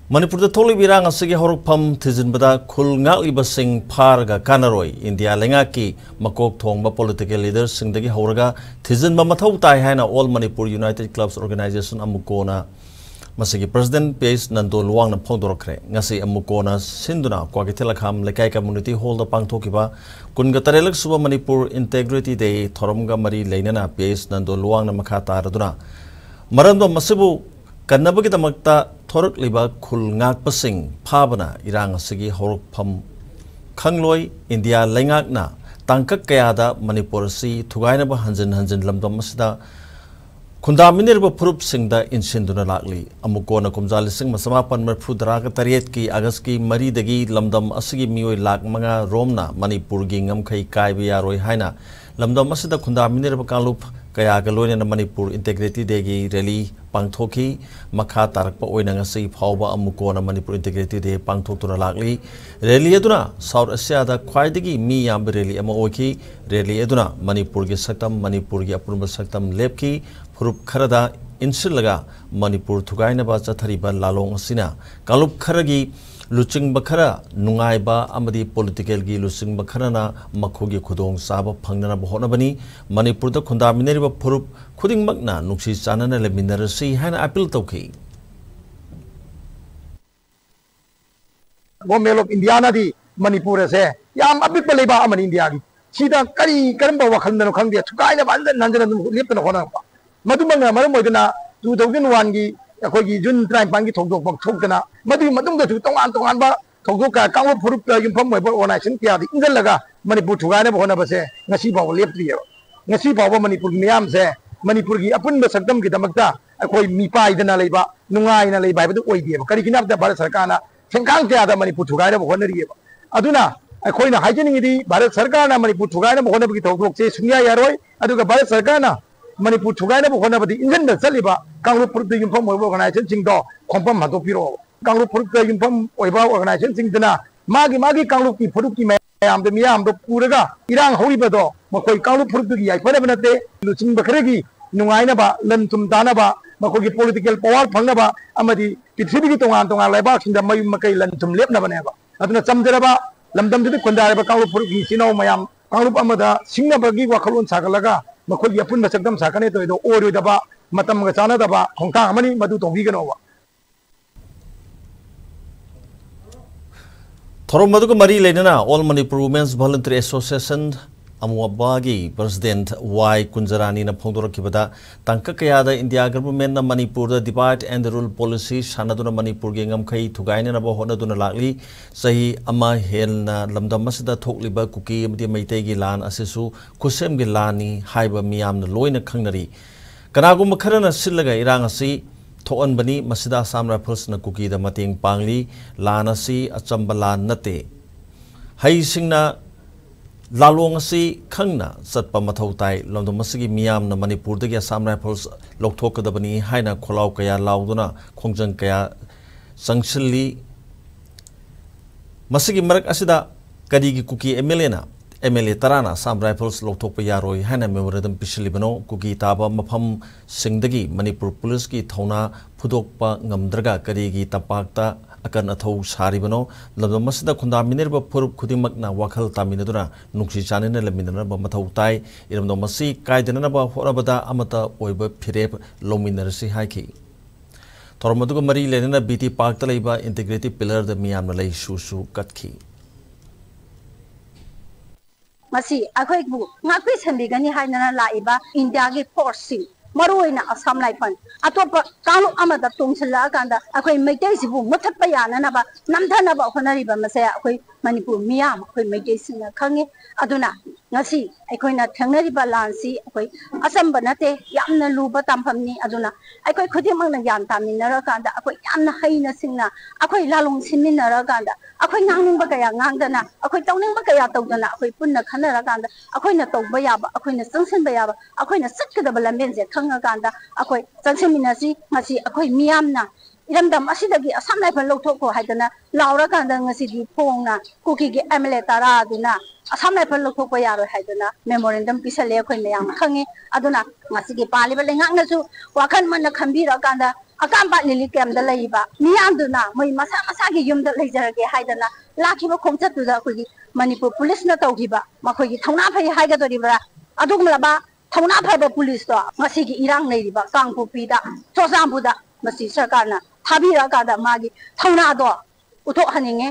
Manipur the Toli Birang Asigi Houraga Thijinba khangnaba sing Houraga Kanaroi India leingak Makok Thongba political leaders Singdagi Houraga Thijinba Mathou Tai haina All Manipur United Clubs Organization Amuco na Masigi President Pays Nando Luang na phongdorakli ngasi Amuco na sinduna kwagitelakham lekai community hall da pangthokiba kungatarelak suba Manipur Integrity Day thoramga mari leinana Pays Nando Luang na makha taraduna marando masibu khangnaba damakta thorakliba khulngakpasing phabana erang asigi hourakphamdi khangloi India leingak na tangkak kayada Manipur si thugainaba hanjin lamdam asida khundaminirba phurup singda insinduna lakli Amuco na kumjal sing masamapan phongdorakli tariet ki August ki mari dagi lamdam asigi mioi lak manga romna Manipur gi ngamkhai kaiba yaroi haina lamdam asida khundaminirba kalup kaya galoina na Manipur Integrity Day gi rally pangthoki makha tarakpa oina ngasi phawba Amuco na Manipur Integrity Day pangthoktura lakli rally aduna South Asia da khwaidagi mi yam rally ama oiki rally aduna Manipur gi saktam Manipur gi apurba saktam lepki phurup kharada insilaga Manipur thugaina ba chathariba lalong asina kalup kharagi luching bakhara nungaiba amadi political gi luching bakharana makhogi khudong saba phangnana bahona bani Manipur da khundamineriba phurup khuding makna nuksi chanana leminarasi hana appeal tawki Government of India na di Manipur se yam abik baleba aman India gi sida kari karamba wakhalna khangde thukaina bandan nanjana leptana hona ba madumanga maram moidana 2001 gi akogi jun trai pangi thokdok thokdana madu madumga thu tongan ba thokdok ka kangwa phurup yimpham moiba organization kya di ingal laga Manipur thugaina ba hona ba se ngasi baw leptriyo ngasi baw Manipur miyam se Manipur gi apun ba sakdam gi damakta akoi mipai dana leiba nungai na leiba ba oi di ba kari kinap da Bharat Sarkar na thengkang kya da Manipur thugaina ba hona ri ba aduna akoi na haijening di Bharat Sarkar na Manipur thugaina ba hona bi thokdok che sunya yaroi aduga Bharat Sarkar na Manipur thugaina ba hona ba di ingan da chaliba kanglu phurup de yimpham moiba organization sing do khompam hado piro kanglu phurup de yimpham oiba organization sing dana magi kanglu ki phurup ki mayam de miyam do puraga erang horiba do makoi kanglu phurup gi yai phana banate luching bakhregi nungaina ba lantum dana ba makoi political power phangna ba amadi pithribi gi tongan laiba sinda mai makai lantum lepna bane ba aduna chamdera ba lamdam de kondare ba kanglu phurup gi sinau mayam kanglu amada singna ba gi wakhalon sagalaga makoi yapun ba sakdam sakane to do oro da ba matam ga chana da ba khongta amani madu tongbi gano ba thorom madu ko mari leinana All Manipur Women's Voluntary Association Amuabagi President Y Kunjarani na phongdorakibada tangka kayada India government na Manipur da divide and rule policy sanaduna Manipur gi ngamkhai thugaina na ba honaduna lakli sahi ama helna lamdam masida thokliba kuki amdi maitai gi lan asesu kusem gi lani haiba miyam na loina khangnari kanagum kharana sillaga erang asi thoan bani masida Assam Rifles na kuki da mating pangli lan asi achamba lan nate hai singna lalong asi khangna satpa Mathou Tai lomdom masigi miyam na Manipur da Assam Rifles lokthok da bani haina kholau kaya lauduna khongjang kaya sangsilli masigi marak asida kadigi kuki MLA tarana Assam Rifles lokthok yaroi haina memorandum pisilibano kuki taba mafam Singdagi Manipur Police ki thona phudokpa ngamdraga kadigi tapakta akan athau saribano lamdam masida khundaminirba phurup khudimmakna wakhal taminaduna nuksi chanina leminana ba Mathou Tai iramdom masi kaidana ba horabada amata oiba phirep lominarsi haiki thormaduga mari lenana BT Park ta leiba integrity pillar da miyam lei su katkhi masi akhoi bu ngakwi sambigani haina laiba India gi force maroina Assam Rifle atopa kalu amada tongchla kanda akhoi maitai sibu muthakpa yana na ba namdana ba honari ba masaya akhoi Manipur miyam akhoi maitai sina khange aduna ngasi akhoi thangnari ba lansi akhoi Assam banate yamna luba tampamni aduna akhoi khudimang na yan taminara kanda akhoi yamna haina singna akhoi lalong siminara kanda akhoi ngangning ba kaya ngangdana akhoi tawning ba kaya tawdana akhoi punna khanara kanda akhoi na tawba yaba akhoi na sangsan ba yaba akhoi na satkada ba lambenje khanga kanda akhoi changseminasi ngasi akhoi miyamna iramdam asidagi Assam Rifle lokthoko haidana laura kanda ngasi di phongna kuki gi MLA tara aduna Assam Rifle lokthokpa yaroi haidana memorandum pisale akhoi mayam khange aduna ngasi gi paliba lengak nasu wakhan manna khambira kanda अकांबा लिली camp लेबा मियादुना मै मसा मसा की युम लेजरगे हाइदना लाखिबा खोंचतुदा अखोगी मणिपुर पुलिस न तौखिबा मखोगी थौना फै हाइगदोरिबा अदुगमलाबा थौना फबा पुलिस तो मसीगी इरांग लेरिबा कांगपुपीदा चोजांबुदा मसी सरकारना थाबिराकादा मागी थौना दो उथो हनिंगे